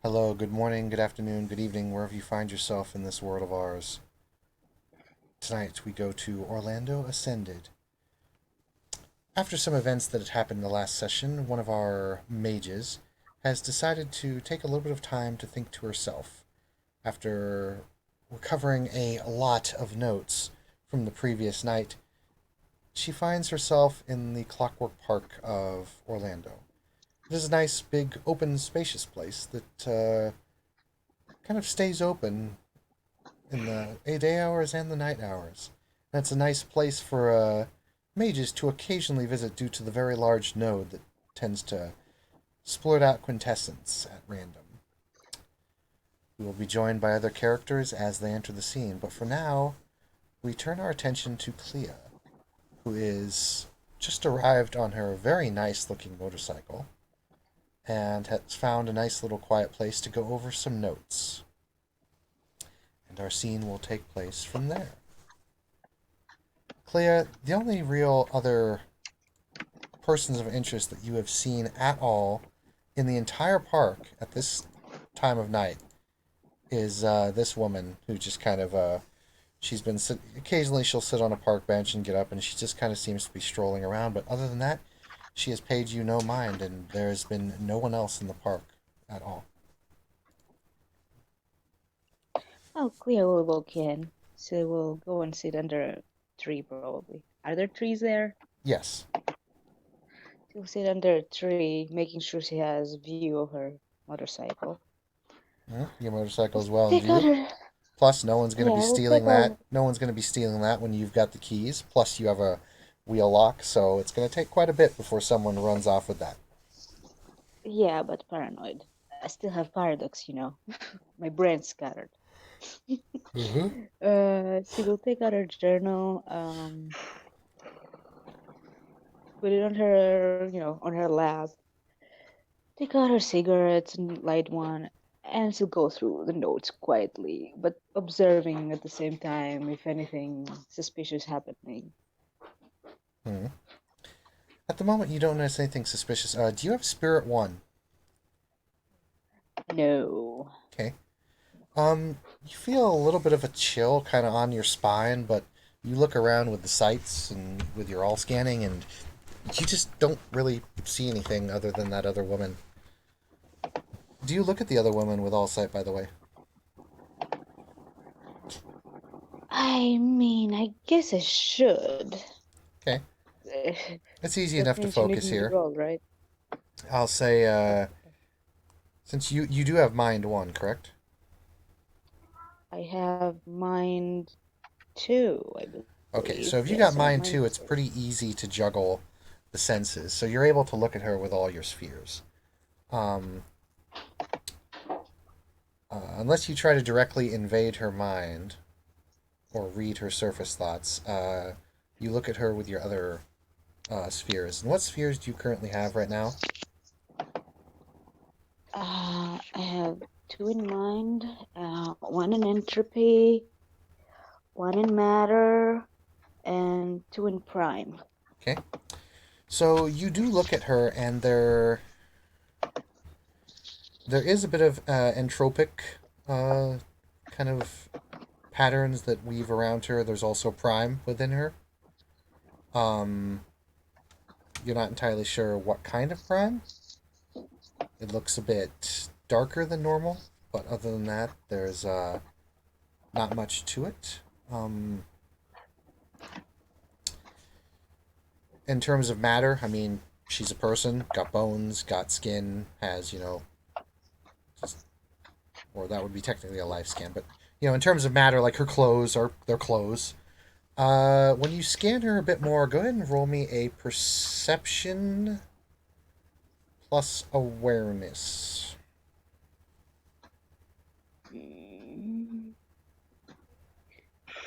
Hello, good morning, good afternoon, good evening, wherever you find yourself in this world of ours. Tonight we go to Orlando Ascended. After some events that had happened in the last session, one of our mages has decided to take a little bit of time to think to herself. After recovering a lot of notes from the previous night, she finds herself in the Clockwork Park of Orlando. It is a nice, big, open, spacious place that kind of stays open in the day hours and the night hours. And it's a nice place for mages to occasionally visit due to the very large node that tends to splurt out quintessence at random. We will be joined by other characters as they enter the scene, but for now, we turn our attention to Clea, who is just arrived on her very nice looking motorcycle and has found a nice little quiet place to go over some notes. And our scene will take place from there. Clea, the only real other persons of interest that you have seen at all in the entire park at this time of night is this woman who just kind of she's been occasionally she'll sit on a park bench and get up and she just kind of seems to be strolling around, but other than that she has paid you no mind and there has been no one else in the park at all. Oh, Cleo will walk in. So we'll go and sit under a tree, probably. Are there trees there? Yes. She'll sit under a tree, making sure she has view of her motorcycle. Your motorcycle is well in Take out view. her. Plus, no one's going to be Yeah, we'll stealing take that. out. No one's going to be stealing that when you've got the keys. Plus, you have a wheel lock, so it's going to take quite a bit before someone runs off with that. Yeah, but paranoid. I still have paradox. My brain's scattered. Mm-hmm. She will take out her journal, put it on on her lap. Take out her cigarettes and light one, and she'll go through the notes quietly, but observing at the same time if anything suspicious happening. Hmm. At the moment, you don't notice anything suspicious. Do you have Spirit One? No. Okay. You feel a little bit of a chill kind of on your spine, but you look around with the sights and with your all scanning, and you just don't really see anything other than that other woman. Do you look at the other woman with all sight, by the way? I mean, I guess I should. Okay. It's easy That enough to means you need focus me to here. roll, right? I'll say, Okay. since you do have Mind One, correct? I have mind two, I Okay, believe. so if you got Yes, I have Mind mind Two, it's two. pretty easy to juggle the senses. So you're able to look at her with all your spheres. Um, unless you try to directly invade her mind or read her surface thoughts, you look at her with your other spheres. And what spheres do you currently have right now? I have two in mind, one in entropy, one in matter, and two in prime. Okay, so you do look at her, and there is a bit of entropic uh, kind of patterns that weave around her. There's also prime within her. Um, you're not entirely sure what kind of prime. It looks a bit darker than normal, but other than that, there's not much to it. Um, in terms of matter, I mean, she's a person, got bones, got skin, has, just, or that would be technically a life scan, but, in terms of matter, like her clothes are their clothes. When you scan her a bit more, go ahead and roll me a perception plus awareness. Mm,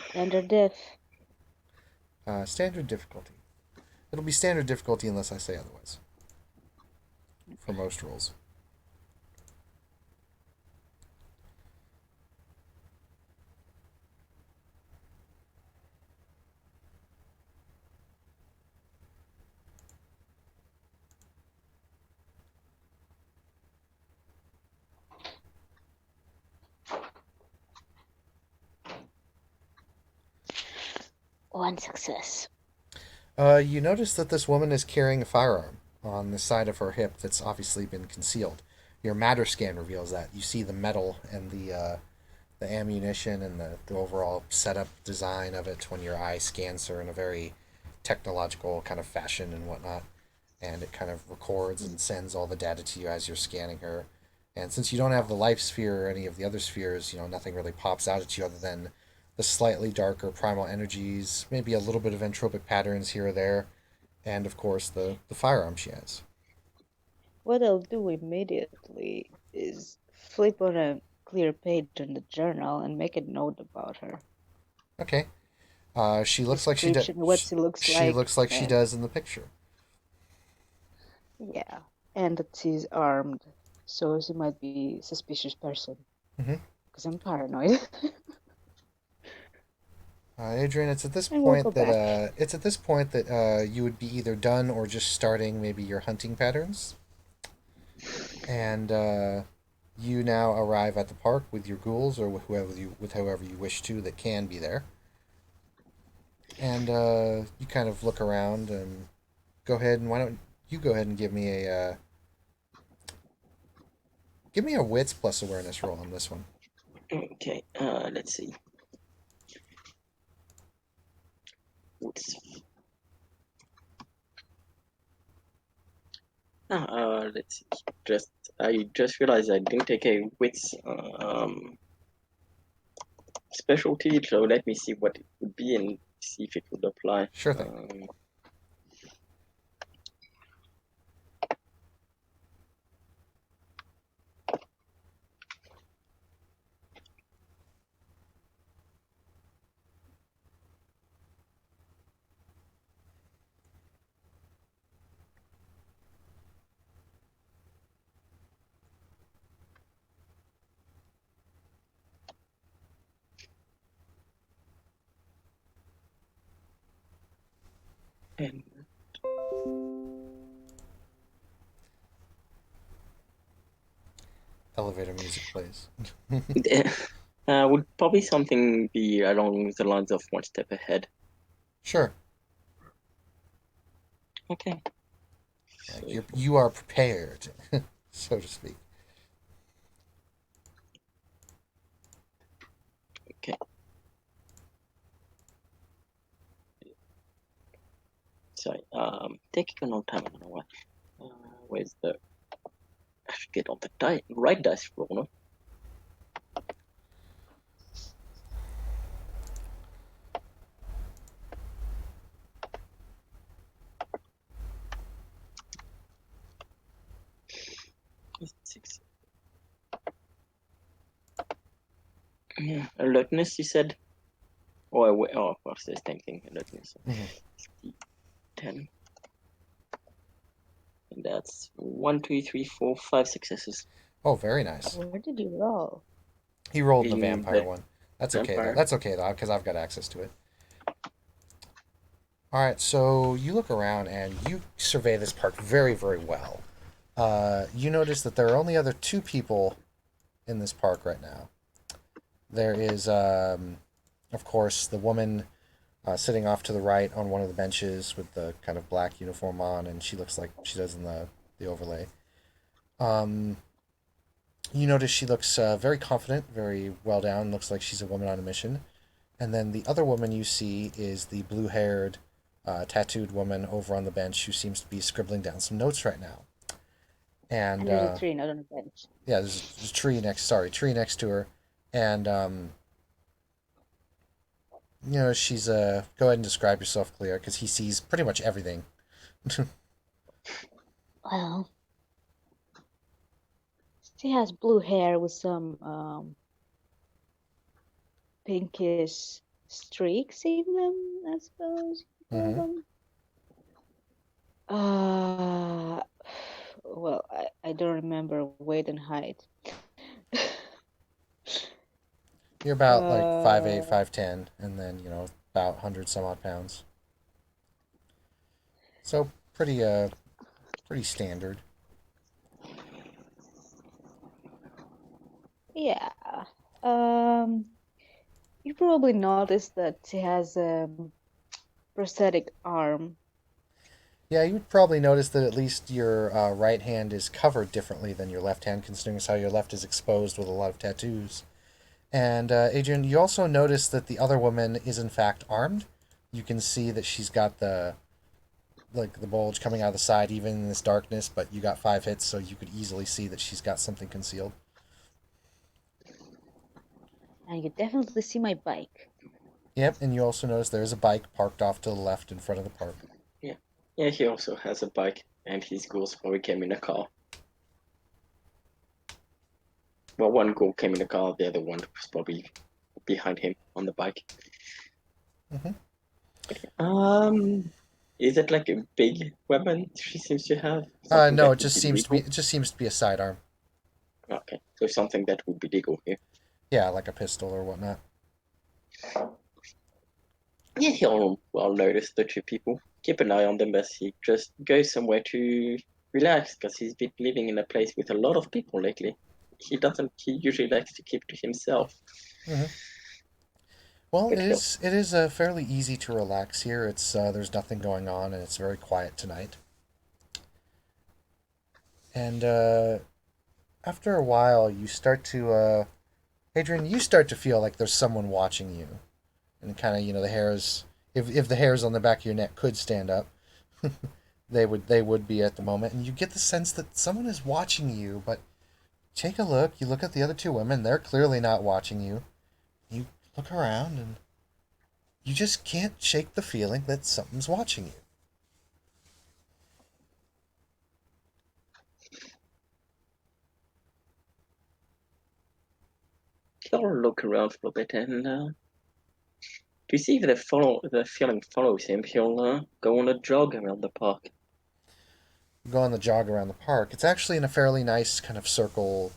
Standard diff. Standard difficulty. It'll be standard difficulty unless I say otherwise for most rolls. One success. You notice that this woman is carrying a firearm on the side of her hip that's obviously been concealed. Your matter scan reveals that. You see the metal and the ammunition and the overall setup design of it when your eye scans her in a very technological kind of fashion and whatnot. And it kind of records and sends all the data to you as you're scanning her. And since you don't have the life sphere or any of the other spheres, nothing really pops out at you other than the slightly darker primal energies, maybe a little bit of entropic patterns here or there, and of course the firearm she has. What I'll do immediately is flip on a clear page in the journal and make a note about her. Okay. She looks like she does. Description, what she looks She like, looks like she and does in the picture. yeah, and that she's armed, so she might be a suspicious person. Mm-hmm. Because I'm paranoid. Adrian, And we'll go back. it's at this point that you would be either done or just starting maybe your hunting patterns, and you now arrive at the park with your ghouls or with whoever you wish to that can be there, and you kind of look around and go ahead and why don't you go ahead and give me a wits plus awareness roll on this one. Okay, let's see. What's let's see. I just realized I didn't take a wits specialty, so let me see what it would be and see if it would apply. Sure thing. And Elevator music plays. would probably something be along the lines of one step ahead. Sure. Okay. Like you are prepared, so to speak. Okay. Sorry. Taking a long time. I don't know why. Where's the? I should get on the right dice roll. No? Six. Yeah, alertness. You said. Oh, of course, the same thing. Alertness. Mm-hmm. 10. And that's 1, 2, 3, 4, 5 successes. Oh, very nice. Where did you roll? He rolled the In vampire the one. That's okay though. vampire. That's okay though, because I've got access to it. All right, so you look around and you survey this park very, very well. You notice that there are only other two people in this park right now. There is, of course, the woman sitting off to the right on one of the benches with the kind of black uniform on, and she looks like she does in the overlay. Um, you notice she looks very confident, very well down, looks like she's a woman on a mission. And then the other woman you see is the blue haired, tattooed woman over on the bench who seems to be scribbling down some notes right now. And Under the tree, not on a bench. yeah, there's a tree next to her. And, she's, go ahead and describe yourself, Clea, because he sees pretty much everything. Well, she has blue hair with some pinkish streaks in them, I suppose you call Mm-hmm. them. Well, I don't remember weight and height. You're about like 5'8", Uh, 5'10", and then, about 100 some odd pounds. So pretty standard. yeah. Um, you probably noticed that she has prosthetic arm. Yeah, you would probably notice that at least your right hand is covered differently than your left hand, considering as how your left is exposed with a lot of tattoos. And Adrian, you also notice that the other woman is in fact armed. You can see that she's got the bulge coming out of the side, even in this darkness. But you got 5 hits, so you could easily see that she's got something concealed. And you definitely see my bike. Yep, and you also notice there's a bike parked off to the left in front of the park. Yeah, he also has a bike, and his ghouls probably came in a car. Well, one ghoul came in a car, the other one was probably behind him on the bike. Is it like a big weapon she seems to have? Something No, that it just would be seems to be legal? it just seems to be a sidearm. Okay, so something that would be legal here. Yeah, like a pistol or whatnot. Yeah, he'll well notice the two people. Keep an eye on them as he just goes somewhere to relax, because he's been living in a place with a lot of people lately. He usually likes to keep to himself. Well, But it is fairly easy to relax here. It's there's nothing going on, and it's very quiet tonight. And after a while, you start to Adrian, you start to feel like there's someone watching you, and kind of the hairs. If the hairs on the back of your neck could stand up, they would be at the moment, and you get the sense that someone is watching you. But take a look. You look at the other two women; they're clearly not watching you. You look around, and you just can't shake the feeling that something's watching you. he'll look around for a bit, and to see if the feeling follows him, he'll go on a jog around the park. You go on the jog around the park. It's actually in a fairly nice kind of circle,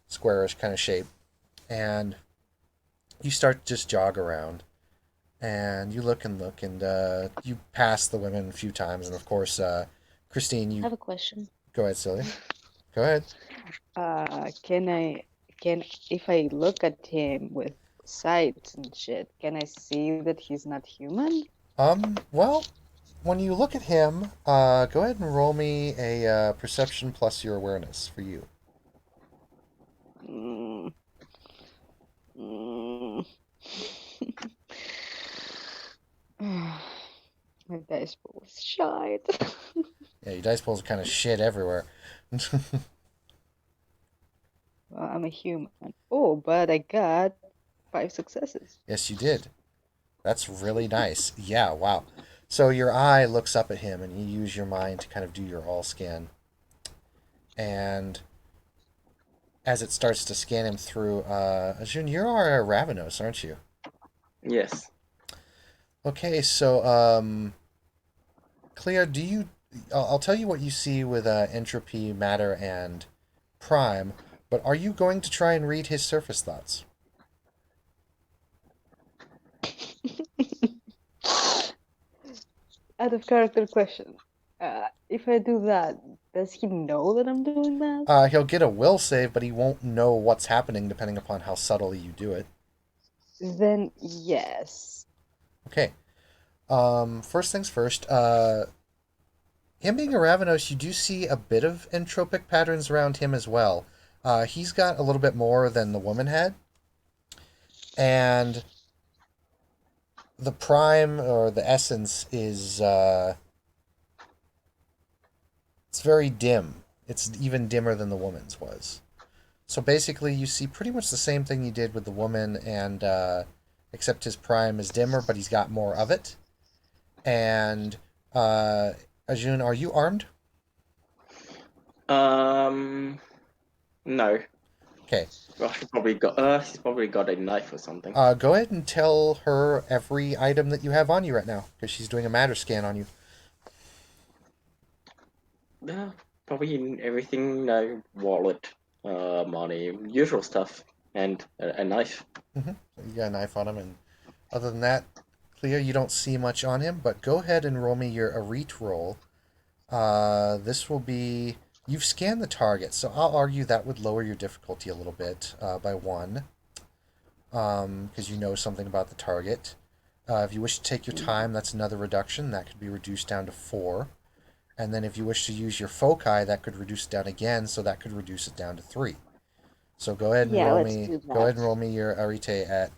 squarish kind of shape, and you start to just jog around, and you look and look, and you pass the women a few times, and of course, Christine, I you have a question. go ahead, Celia. Go ahead. Can if I look at him with sight and shit, can I see that he's not human? Well, when you look at him, go ahead and roll me a perception plus your awareness for you. Mm. Mm. My dice pool is shite. Yeah, your dice pulls are kind of shit everywhere. Well, I'm a human. Oh, but I got 5 successes. Yes, you did. That's really nice. Yeah, wow. So your eye looks up at him, and you use your mind to kind of do your all scan. And as it starts to scan him through, Ajun, you are Ravenos, aren't you? Yes. Okay, so Cleo, do you? I'll tell you what you see with entropy, matter, and prime. But are you going to try and read his surface thoughts? Out of character question. If I do that, does he know that I'm doing that? He'll get a will save, but he won't know what's happening depending upon how subtly you do it. Then yes. Okay. First things first. Him being a Ravenos, you do see a bit of entropic patterns around him as well. He's got a little bit more than the woman had, and the prime or the essence is it's very dim. It's even dimmer than the woman's was. So basically, you see pretty much the same thing you did with the woman, and except his prime is dimmer, but he's got more of it. And Ajun, are you armed? No. Okay. Well, he's probably got a knife or something. Go ahead and tell her every item that you have on you right now, because she's doing a matter scan on you. Probably everything, wallet, money, usual stuff, and a knife. So you got a knife on him, and other than that, Cleo, you don't see much on him. But go ahead and roll me your Arete roll. This will be you've scanned the target, so I'll argue that would lower your difficulty a little bit by 1, because you know something about the target. If you wish to take your time, that's another reduction. That could be reduced down to 4. And then if you wish to use your foci, that could reduce it down again, so that could reduce it down to 3. So go ahead and Yeah, roll let's me. do Go ahead that. and roll me your arete at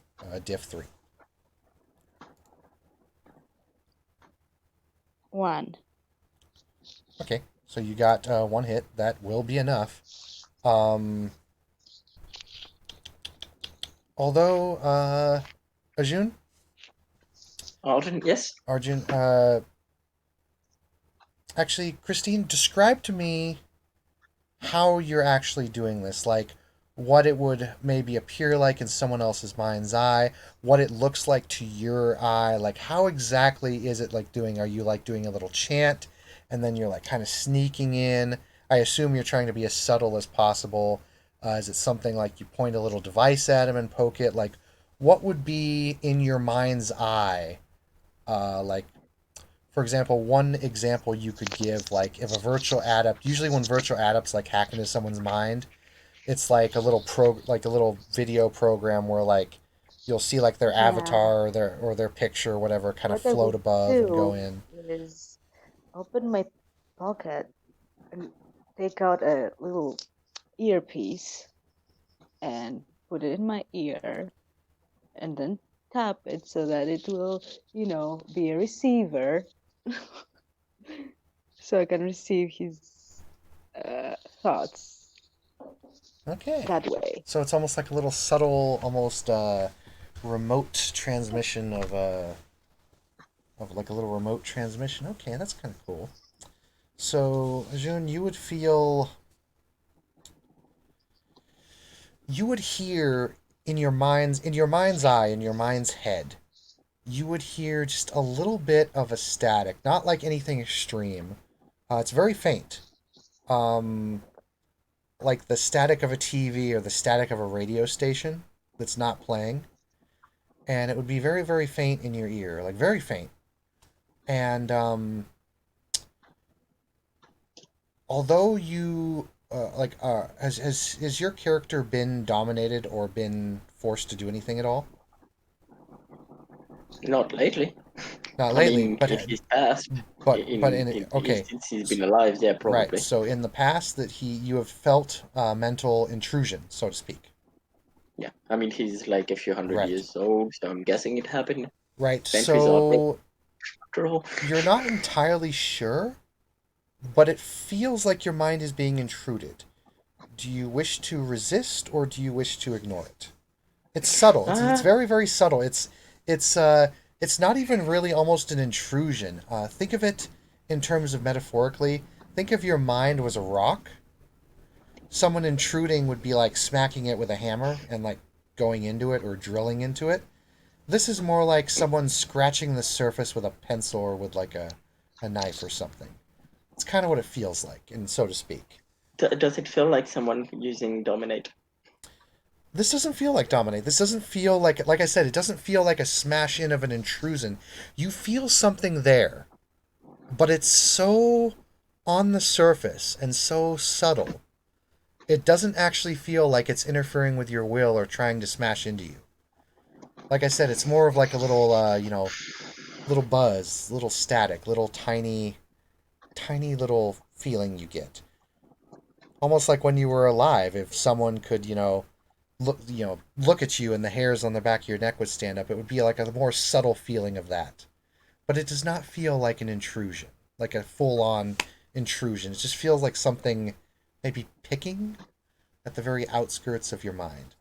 diff 3. 1. Okay, so you got 1 hit. That will be enough. Um, although Arjun, Alden, yes. Arjun, actually, Christine, describe to me how you're actually doing this. Like, what it would maybe appear like in someone else's mind's eye, what it looks like to your eye. Like, how exactly is it like doing? Are you like doing a little chant and then you're like kind of sneaking in? I assume you're trying to be as subtle as possible. Is it something like you point a little device at him and poke it? Like, what would be in your mind's eye? Like, for example, one example you could give, like if a virtual adept, usually when virtual adepts like hack into someone's mind, it's like like a little video program where like you'll see like their Yeah, avatar or their picture or whatever kind of what I float will above and go do in. is open my pocket and take out a little earpiece and put it in my ear and then tap it so that it will, be a receiver so I can receive his thoughts Okay. that way. So it's almost like a little subtle, almost remote transmission of like a little remote transmission. Okay, that's kind of cool. So, Jun, you would hear in your mind's eye, in your mind's head, you would hear just a little bit of a static, not like anything extreme. It's very faint, um, like the static of a TV or the static of a radio station that's not playing, and it would be very, very faint in your ear, like very faint. And although you has your character been dominated or been forced to do anything at all? Not lately. Not I lately, mean, in his past, but in okay, since he's been alive, yeah, right. probably. So in the past, that you have felt mental intrusion, so to speak. Yeah, I mean, he's like a few hundred Right, years old, so I'm guessing it happened right. centuries ago So after all. you're not entirely sure, but it feels like your mind is being intruded. Do you wish to resist or do you wish to ignore it? It's subtle. It's Ah, very, very subtle. It's it's not even really almost an intrusion. Think of it in terms of metaphorically. Think if your mind was a rock. Someone intruding would be like smacking it with a hammer and like going into it or drilling into it. This is more like someone scratching the surface with a pencil or with like a knife or something. It's kind of what it feels like, and so to speak. does it feel like someone using dominate? This doesn't feel like dominate. This doesn't feel like I said, it doesn't feel like a smash in of an intrusion. You feel something there, but it's so on the surface and so subtle. It doesn't actually feel like it's interfering with your will or trying to smash into you. Like I said, it's more of like a little, little buzz, little static, little tiny, tiny little feeling you get. Almost like when you were alive, if someone could, look at you and the hairs on the back of your neck would stand up, it would be like a more subtle feeling of that. But it does not feel like an intrusion, like a full-on intrusion. It just feels like something maybe picking at the very outskirts of your mind.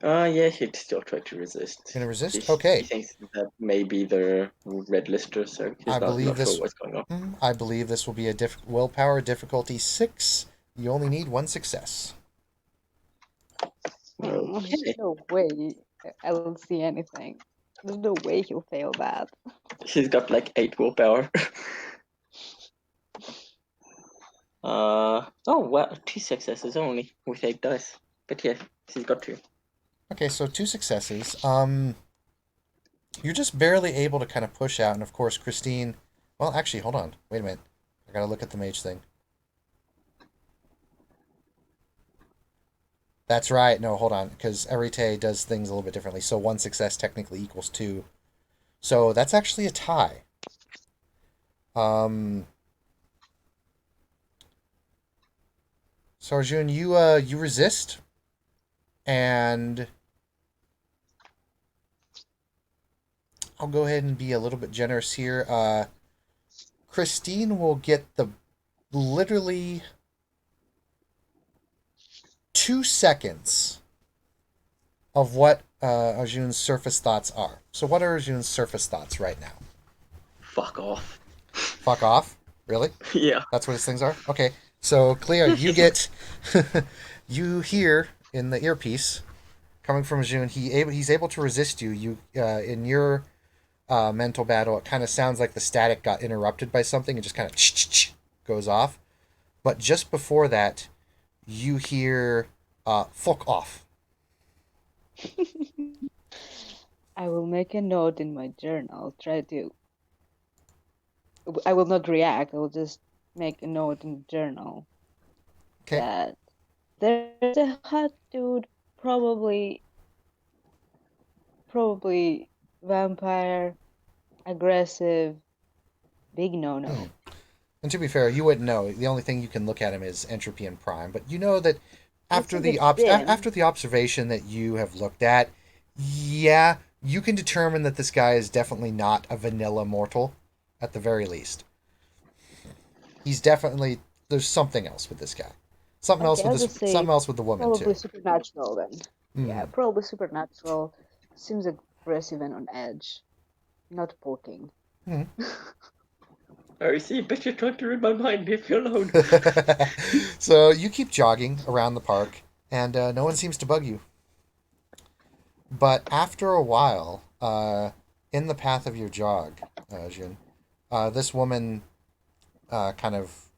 Yeah, he'd still try to resist. Gonna resist? He Okay. thinks that maybe the red lister, so he's I believe not sure this. what's going on. I believe this will be a willpower difficulty 6. You only need 1 success. There's Okay. no way I'll see anything. There's no way he'll fail that. He's got like 8 willpower. Oh well, 2 successes only with 8 dice. But yeah, he's got 2. Okay, so 2 successes. You're just barely able to kind of push out, and of course, Christine. Well, actually, hold on. Wait a minute. I gotta look at the mage thing. That's right. No, hold on, because Arete does things a little bit differently. So one success technically equals two. So that's actually a tie. Um, so Arjun, you resist, and I'll go ahead and be a little bit generous here. Christine will get the literally 2 seconds of what Arjun's surface thoughts are. So what are Arjun's surface thoughts right now? Fuck off. Fuck off? Really? Yeah. That's what his things are? Okay. So Clea, you get you hear in the earpiece coming from Arjun, he's able to resist you. You in your mental battle, it kind of sounds like the static got interrupted by something. It just kind of goes off. But just before that, you hear fuck off. I will make a note in my journal. I will not react. I will just make a note in the journal Okay. that there's a hot dude, probably vampire, aggressive, big no-no. And to be fair, you wouldn't know. The only thing you can look at him is entropy and prime. But you know that It's after a the bit thin. after the observation that you have looked at, yeah, you can determine that this guy is definitely not a vanilla mortal, at the very least. He's definitely there's something else with this guy. Something else Okay, with I'll this. just say Something else with the woman probably too. supernatural then. Yeah, Mm. probably supernatural. Seems aggressive and on edge. Not poking. Mm. Oh, you see, but you're trying to read my mind. Leave me alone. So you keep jogging around the park, and no one seems to bug you. But after a while, in the path of your jog, Jun, this woman kind of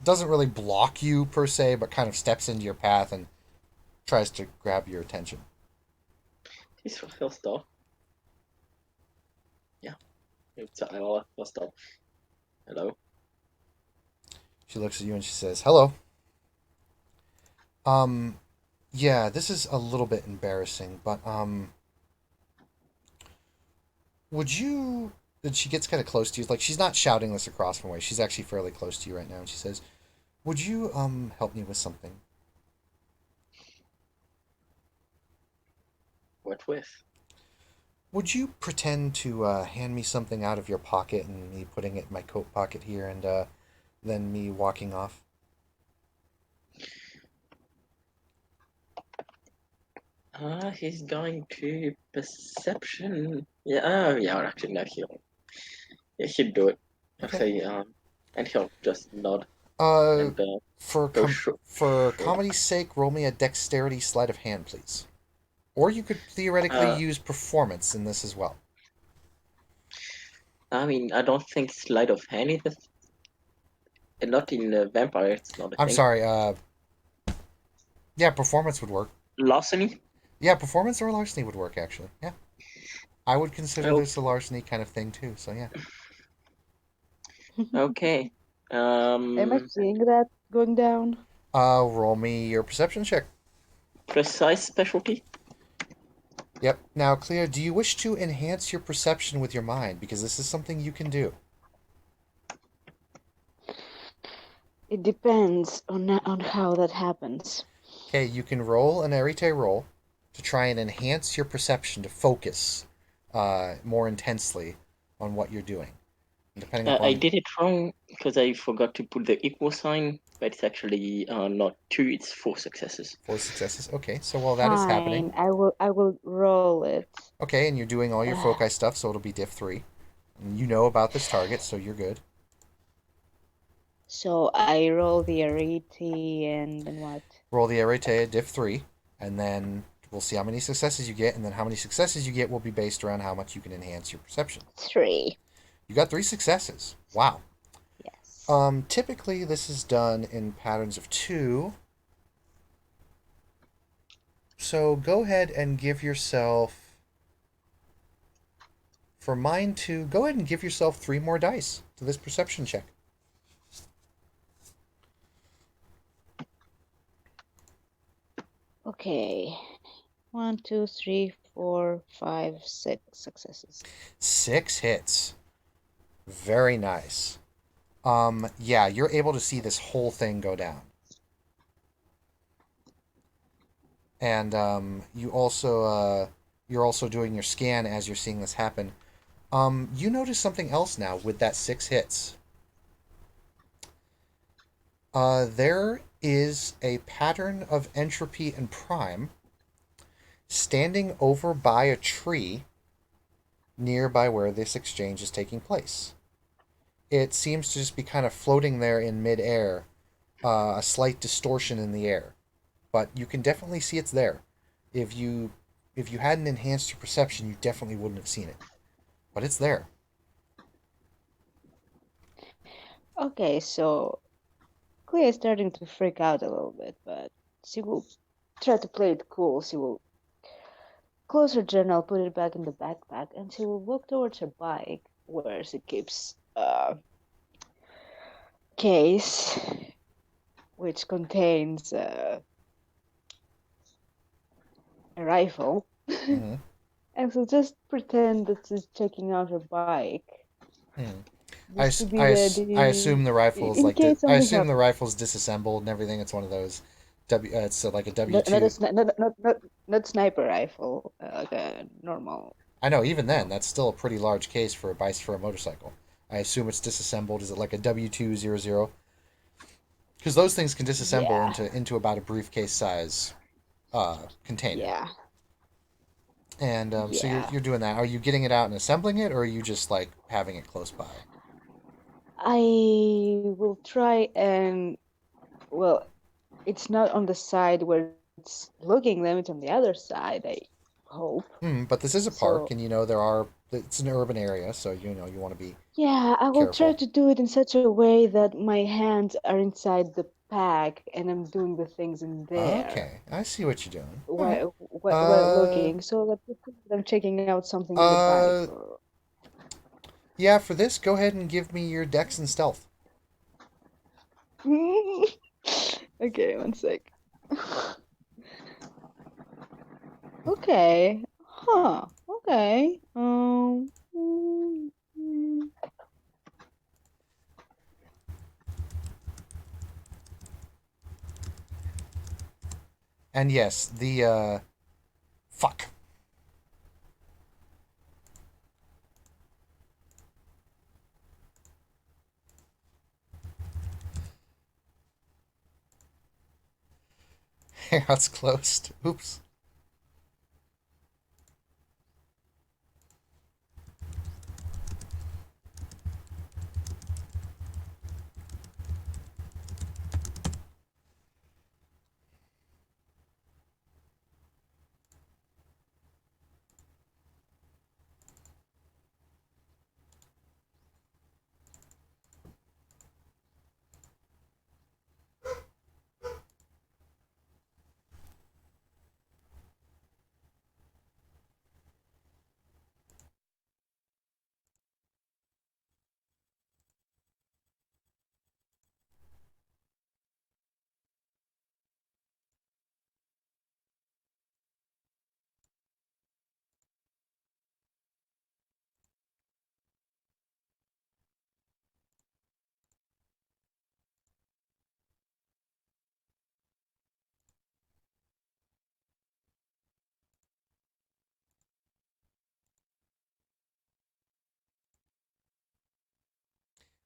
doesn't really block you per se, but kind of steps into your path and tries to grab your attention. He'll stop. Yeah. He'll stop. Hello. She looks at you and she says, "Hello. Um, yeah, this is a little bit embarrassing, but would you?" And she gets kind of close to you. Like she's not shouting this across from way. She's actually fairly close to you right now, and she says, "Would you help me with something?" What with? Would you pretend to hand me something out of your pocket and me putting it in my coat pocket here and then me walking off? He's going to perception. Yeah, oh, yeah, actually, no, he'll do it. I'll Okay. say, and he'll just nod Uh, and for go for comedy's sake, roll me a dexterity sleight of hand, please. Or you could theoretically Uh, use performance in this as well. I mean, I don't think sleight of hand is not in vampire. It's not a I'm thing. sorry. Yeah, performance would work. Larceny. Yeah, performance or larceny would work actually. Yeah, I would consider Oh, this a larceny kind of thing too. So yeah. okay. Am I seeing that going down? Roll me your perception check. Precise specialty. Yep. Now, Cleo, do you wish to enhance your perception with your mind? Because this is something you can do. It depends on how that happens. Okay, you can roll an arete roll to try and enhance your perception to focus more intensely on what you're doing. And depending I upon did it wrong because I forgot to put the equal sign, but it's actually not two; it's four successes. 4 successes. Okay, so while that is happening, Fine, I will roll it. okay, and you're doing all your foci stuff, so it'll be diff 3. And you know about this target, so you're good. So I roll the arete and then what? Roll the arete diff 3, and then we'll see how many successes you get, and then how many successes you get will be based around how much you can enhance your perception. 3. You got 3 successes. Wow. Yes. Typically this is done in patterns of 2. So go ahead and give yourself, for mine 2, go ahead and give yourself 3 more dice to this perception check. Okay. 1, 2, 3, 4, 5, 6 successes. 6 hits. Very nice. Yeah, you're able to see this whole thing go down. And you're also doing your scan as you're seeing this happen. You notice something else now with that 6 hits. There is a pattern of entropy and prime standing over by a tree nearby where this exchange is taking place. It seems to just be kind of floating there in midair, a slight distortion in the air, but you can definitely see it's there. If you hadn't enhanced your perception, you definitely wouldn't have seen it, but it's there. Okay, so Clea is starting to freak out a little bit, but she will try to play it cool. She will close her journal, put it back in the backpack, and she will walk towards her bike where she keeps a case which contains a rifle. Mm-hmm. And she'll just pretend that she's checking out her bike Hmm. just to be I ready assume the rifle's in case I something assume the happens. rifle's disassembled and everything. It's one of those it's like a W Not, not, a, two. sni- not sniper rifle, like a normal. I know. Even then, No. that's still a pretty large case for a bice for a motorcycle. I assume it's disassembled. Is it like a W200? Because those things can disassemble Yeah, into about a briefcase size container. yeah, And so yeah. you're doing that. Are you getting it out and assembling it, or are you just like having it close by? I will try and, well, it's not on the side where it's looking them, it's on the other side, I hope. But this is a park, So, and it's an urban area, so you want to be yeah, I will try careful. to do it in such a way that my hands are inside the pack and I'm doing the things in there Okay, I see what you're doing. All right. while Uh, looking, so that I'm checking out something in the bike. uh, yeah. For this, go ahead and give me your dex and stealth. Okay, one sec. Okay. Huh. Okay. And yes, the fuck. Hair's closed. Oops.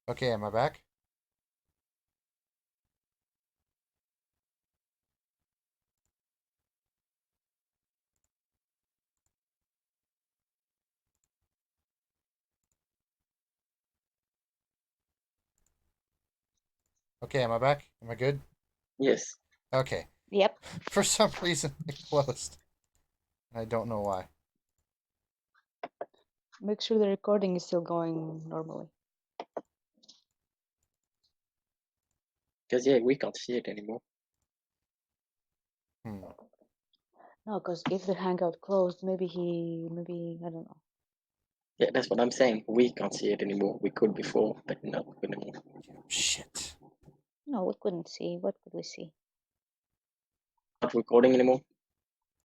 Okay, am I back? Okay, am I back? Am I good? Yes. Okay. Yep. For some reason, it closed. I don't know why. Make sure the recording is still going normally. Because yeah, we can't see it anymore. Hmm. No, because if the hangout closed, maybe I don't know. Yeah, that's what I'm saying. We can't see it anymore. We could before, but not anymore. Shit. No, we couldn't see. What could we see? Not recording anymore.